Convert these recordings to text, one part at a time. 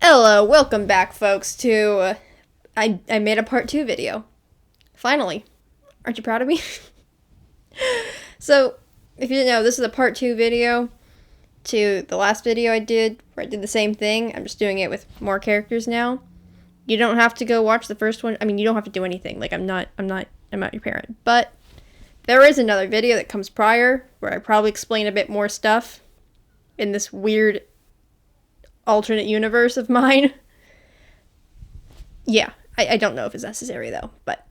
Hello, welcome back, folks, to, I made a part 2 video. Finally. Aren't you proud of me? So, if you didn't know, this is a part 2 video to the last video I did, where I did the same thing. I'm just doing it with more characters now. You don't have to go watch the first one. I mean, you don't have to do anything. Like, I'm not your parent. But there is another video that comes prior, where I probably explain a bit more stuff in this weird alternate universe of mine. Yeah, I don't know if it's necessary though, but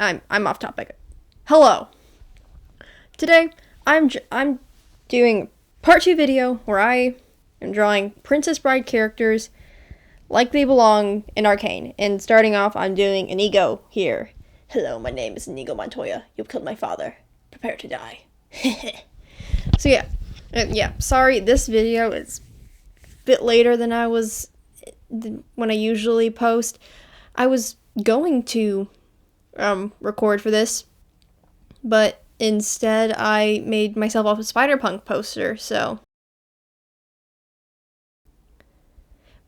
I'm off topic. Hello. Today I'm doing part 2 video where I am drawing Princess Bride characters like they belong in Arcane. And starting off, I'm doing Anigo here. Hello, my name is Anigo Montoya. You've killed my father. Prepare to die. So yeah, sorry, this video is bit later than when I usually post. I was going to record for this, but instead I made myself a Spider-Punk poster, so.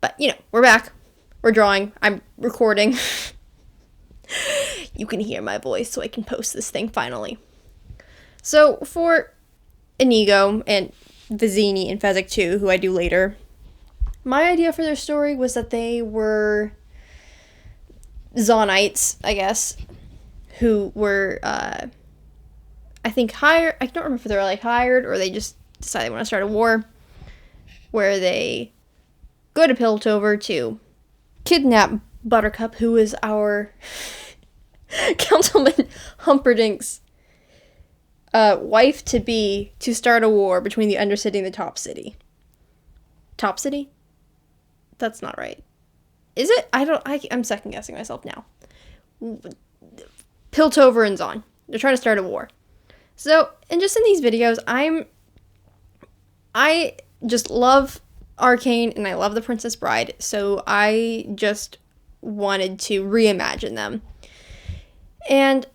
But, you know, we're back. We're drawing. I'm recording. You can hear my voice, so I can post this thing finally. So, for Anigo and Vizzini and Fezzik 2, who I do later, my idea for their story was that they were Zonites, I guess, who were, I think, hired. I don't remember if they were, like, hired or they just decided they want to start a war where they go to Piltover to kidnap Buttercup, who is our Councilman Humperdinck's wife-to-be, to start a war between the Undercity and the Top City. Top City? That's not right. Is it? I'm second guessing myself now. Piltover and Zon. They're trying to start a war. So, and just in these videos, I just love Arcane and I love the Princess Bride, so I just wanted to reimagine them. And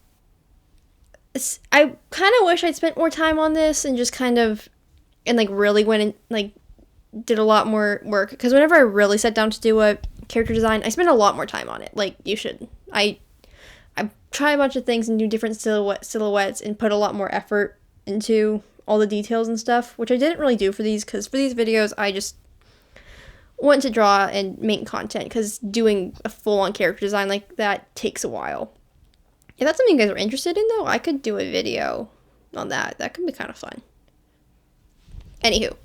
I kind of wish I'd spent more time on this and just really went and, did a lot more work, because whenever I really sat down to do a character design, I spend a lot more time on it. Like, you should. I try a bunch of things and do different silhouettes and put a lot more effort into all the details and stuff, which I didn't really do for these, because for these videos, I just want to draw and make content, because doing a full-on character design like that takes a while. If that's something you guys are interested in, though, I could do a video on that. That could be kind of fun. Anywho.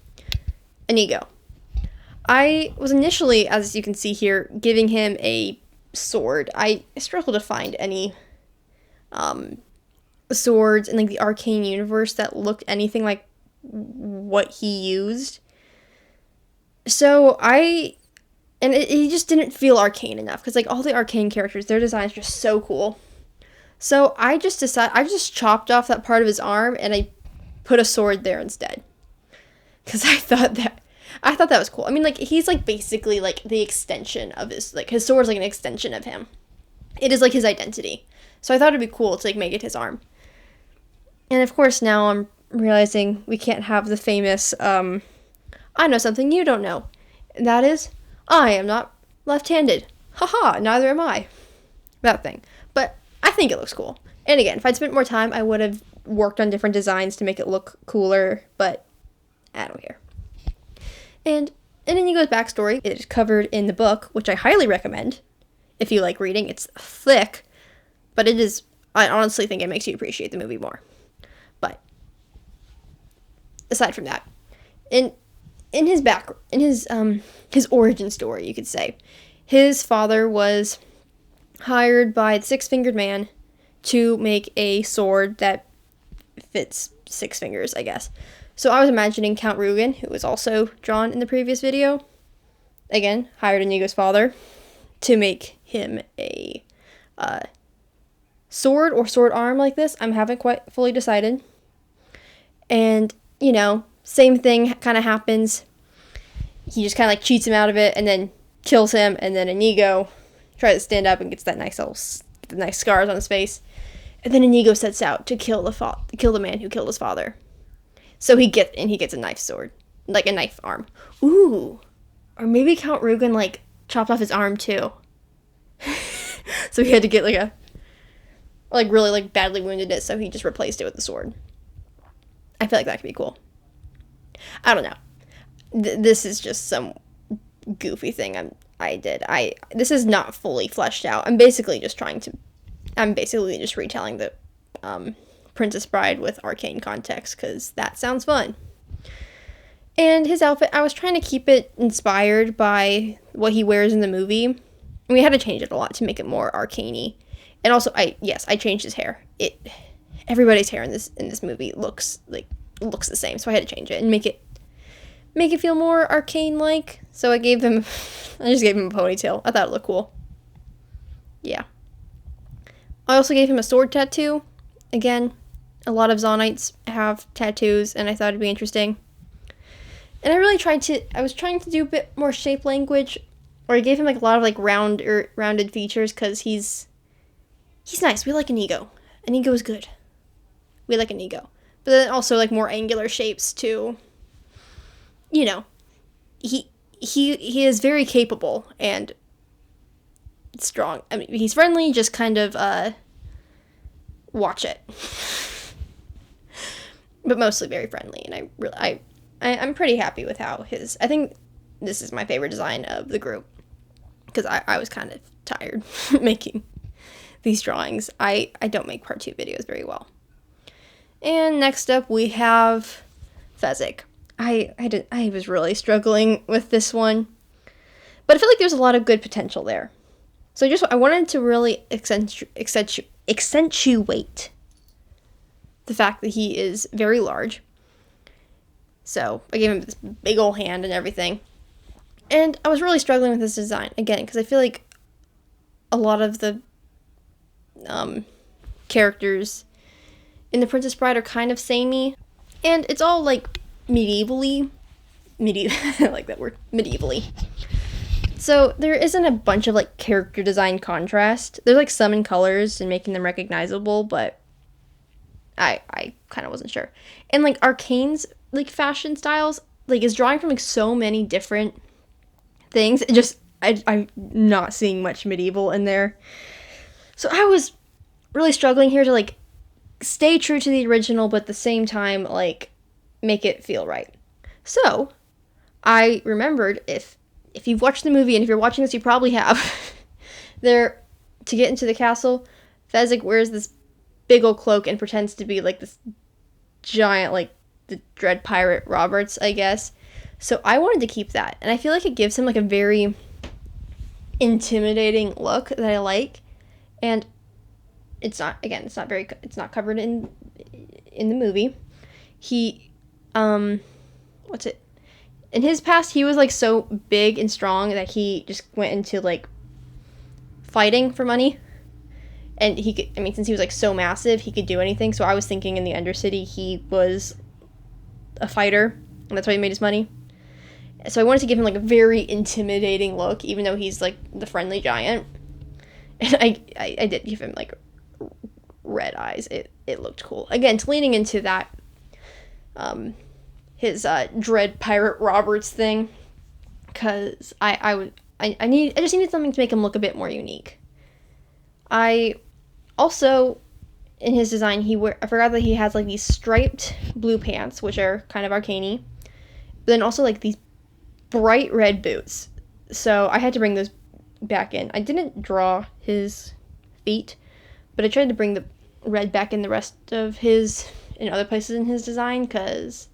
Anigo. I was initially, as you can see here, giving him a sword. I struggled to find any swords in the Arcane universe that looked anything like what he used. So he just didn't feel Arcane enough, because all the Arcane characters, their designs are just so cool. So I just chopped off that part of his arm and I put a sword there instead. Because I thought that was cool. I mean, he's, basically, the extension of his sword's, an extension of him. It is, his identity. So I thought it'd be cool to, make it his arm. And, of course, now I'm realizing we can't have the famous, I know something you don't know. And that is, I am not left-handed. Haha, neither am I. That thing. But I think it looks cool. And, again, if I'd spent more time, I would have worked on different designs to make it look cooler, but I don't care. And in Inigo's backstory, it is covered in the book, which I highly recommend if you like reading. It's thick, but I honestly think it makes you appreciate the movie more. But aside from that, in his origin story, you could say, his father was hired by the Six-Fingered Man to make a sword that fits 6 fingers, I guess. So I was imagining Count Rugen, who was also drawn in the previous video, again, hired Inigo's father to make him a sword or sword arm like this. I haven't quite fully decided. And, same thing kind of happens. He just kind of cheats him out of it and then kills him, and then Inigo tries to stand up and gets that nice scars on his face. And then Anigo sets out to kill the man who killed his father. So he gets a knife sword, like a knife arm. Ooh. Or maybe Count Rugen, chopped off his arm too. So he had to get really badly wounded it, so he just replaced it with the sword. I feel like that could be cool. I don't know. This is just some goofy thing I did. This is not fully fleshed out. I'm basically just retelling the Princess Bride with Arcane context, because that sounds fun. And his outfit, I was trying to keep it inspired by what he wears in the movie. And we had to change it a lot to make it more arcane-y. And also, I changed his hair. Everybody's hair in this movie looks the same, so I had to change it and make it feel more arcane-like. So I just gave him a ponytail. I thought it looked cool. Yeah. I also gave him a sword tattoo. Again, a lot of Zonites have tattoos, and I thought it'd be interesting. And I was trying to do a bit more shape language, or I gave him a lot of rounded features, because he's nice. We like Anigo. Anigo is good. We like Anigo. But then also more angular shapes too. He is very capable and strong. I mean, he's friendly, just kind of watch it. But mostly very friendly, and I'm pretty happy with how I think this is my favorite design of the group, because I was kind of tired making these drawings. I don't make part 2 videos very well. And next up we have Fezzik. I was really struggling with this one, but I feel like there's a lot of good potential there. So I wanted to really accentuate the fact that he is very large. So I gave him this big old hand and everything. And I was really struggling with this design, again, because I feel like a lot of the characters in The Princess Bride are kind of samey. And it's all medievally. I like that word, medievally. So there isn't a bunch of character design contrast. There's some in colors and making them recognizable, but I kind of wasn't sure. And Arcane's fashion styles is drawing from so many different things. It just I'm not seeing much medieval in there. So I was really struggling here to stay true to the original, but at the same time make it feel right. So I remembered, if you've watched the movie, and if you're watching this, you probably have, to get into the castle, Fezzik wears this big old cloak and pretends to be this giant, the Dread Pirate Roberts, I guess. So I wanted to keep that, and I feel like it gives him a very intimidating look that I like. And it's not covered in the movie. He what's it? In his past, he was so big and strong that he just went into fighting for money. And he could, since he was so massive, he could do anything. So I was thinking in the Undercity he was a fighter, and that's why he made his money. So I wanted to give him a very intimidating look, even though he's the friendly giant. And I did give him red eyes. It looked cool. Again, leaning into that his Dread Pirate Roberts thing, because I just needed something to make him look a bit more unique. I also, in his design, I forgot that he has these striped blue pants, which are kind of arcane-y, but then also these bright red boots. So I had to bring those back in. I didn't draw his feet, but I tried to bring the red back in the rest of in other places in his design, because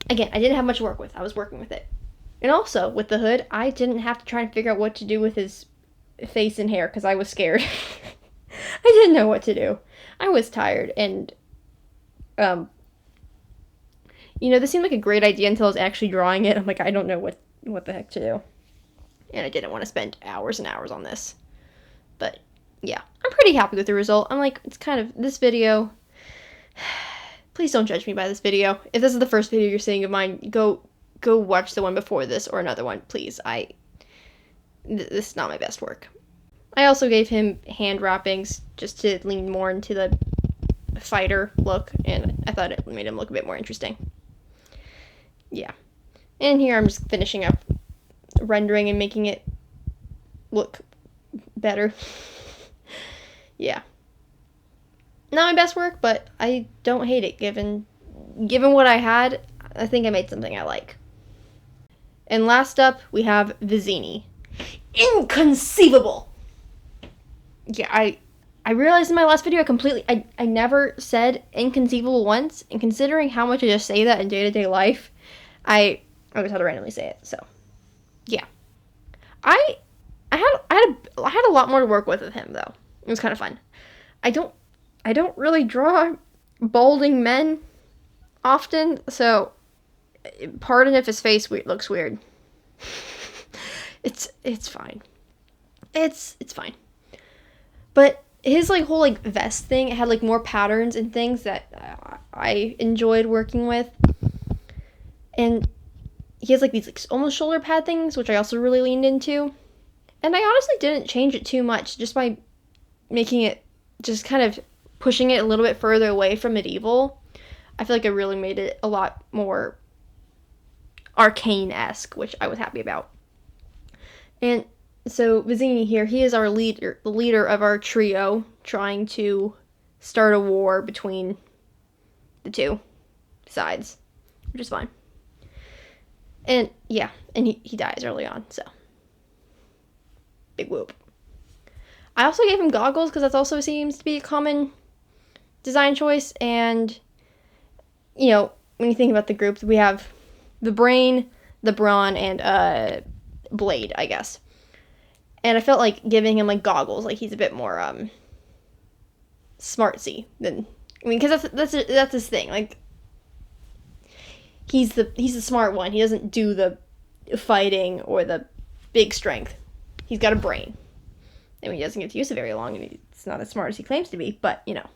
again, I didn't have much to work with. I was working with it. And also, with the hood, I didn't have to try and figure out what to do with his face and hair, because I was scared. I didn't know what to do. I was tired, and this seemed like a great idea until I was actually drawing it. I'm I don't know what the heck to do. And I didn't want to spend hours and hours on this. But yeah, I'm pretty happy with the result. I'm it's kind of this video. Please don't judge me by this video. If this is the first video you're seeing of mine, go watch the one before this or another one, please. This is not my best work. I also gave him hand wrappings just to lean more into the fighter look, and I thought it made him look a bit more interesting. Yeah. And here I'm just finishing up rendering and making it look better. Yeah. Not my best work, but I don't hate it given what I had. I think I made something I like. And last up, we have Vizzini. Inconceivable! Yeah, I realized in my last video I never said inconceivable once, and considering how much I just say that in day-to-day life, I just had to randomly say it. So, yeah. I had a lot more to work with him though. It was kind of fun. I don't really draw balding men often, so pardon if his face looks weird. It's fine. It's fine. But his like whole like vest thing, it had like more patterns and things that I enjoyed working with. And he has like these like almost shoulder pad things, which I also really leaned into. And I honestly didn't change it too much, just by making it, just kind of pushing it a little bit further away from medieval. I feel like I really made it a lot more arcane-esque, which I was happy about. And so Vizzini here, he is our leader, the leader of our trio, trying to start a war between the two sides, which is fine. And yeah, and he dies early on, so big whoop. I also gave him goggles because that also seems to be a common design choice. And you know, when you think about the group, we have the brain, the brawn, and blade, I guess. And I felt like giving him like goggles, like he's a bit more smartsy than, I mean, because that's his thing. Like he's the smart one. He doesn't do the fighting or the big strength. He's got a brain. I mean, he doesn't get to use it very long, and it's not as smart as he claims to be. But you know,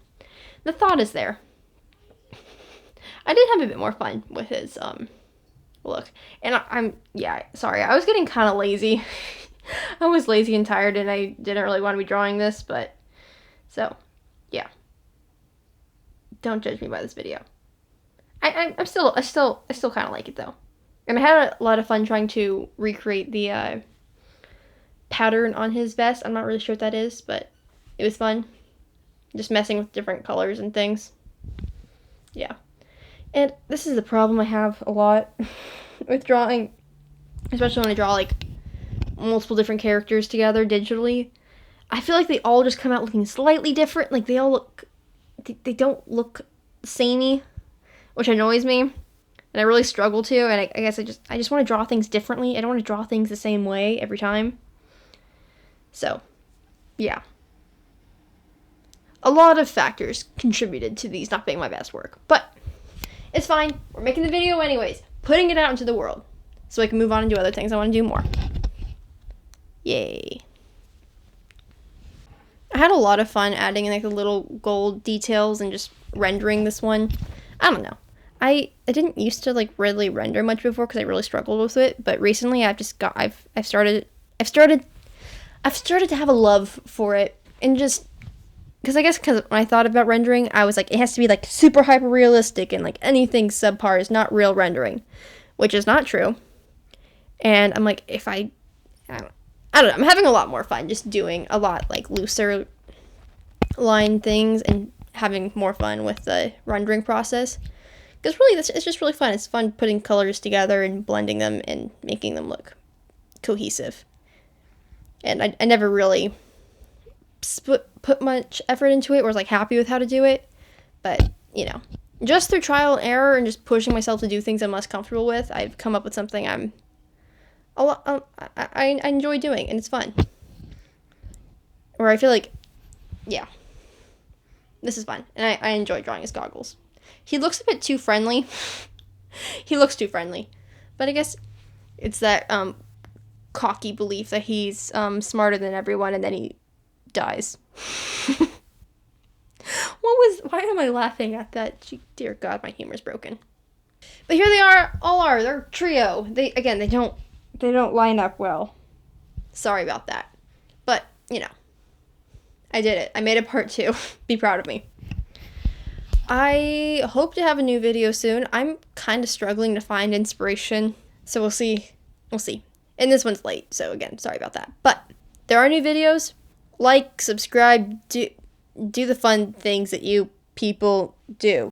the thought is there. I did have a bit more fun with his look, and I'm sorry, I was getting kind of lazy. I was lazy and tired, and I didn't really want to be drawing this, but so yeah. Don't judge me by this video. I still kind of like it though, and I had a lot of fun trying to recreate the pattern on his vest. I'm not really sure what that is, but it was fun, just messing with different colors and things. Yeah. And this is the problem I have a lot with drawing, especially when I draw like multiple different characters together digitally. I feel like they all just come out looking slightly different. Like they don't look samey, which annoys me, and I really struggle to. And I guess I just want to draw things differently. I don't want to draw things the same way every time. So, yeah. A lot of factors contributed to these not being my best work, but it's fine. We're making the video anyways, putting it out into the world, so I can move on and do other things I want to do more. Yay. I had a lot of fun adding like the little gold details and just rendering this one. I don't know. I didn't used to like really render much before because I really struggled with it, but recently I've started to have a love for it, and just because when I thought about rendering, I was like, it has to be like super hyper realistic, and like anything subpar is not real rendering, which is not true. And I'm like, I don't know, I'm having a lot more fun just doing a lot like looser line things and having more fun with the rendering process. Because really, it's just really fun. It's fun putting colors together and blending them and making them look cohesive. And I never really put much effort into it or was like happy with how to do it. But, you know, just through trial and error and just pushing myself to do things I'm less comfortable with, I've come up with something I enjoy doing, and it's fun. Or I feel like, yeah, this is fun, and I enjoy drawing his goggles. He looks a bit too friendly. He looks too friendly, but I guess it's that cocky belief that he's smarter than everyone, and then he dies. Why am I laughing at that? Dear God, my humor's broken. But here they are, they're a trio. They don't line up well. Sorry about that. But, you know, I did it. I made a part 2. Be proud of me. I hope to have a new video soon. I'm kind of struggling to find inspiration, so we'll see. And this one's late, so again, sorry about that. But there are new videos. Like, subscribe, do the fun things that you people do.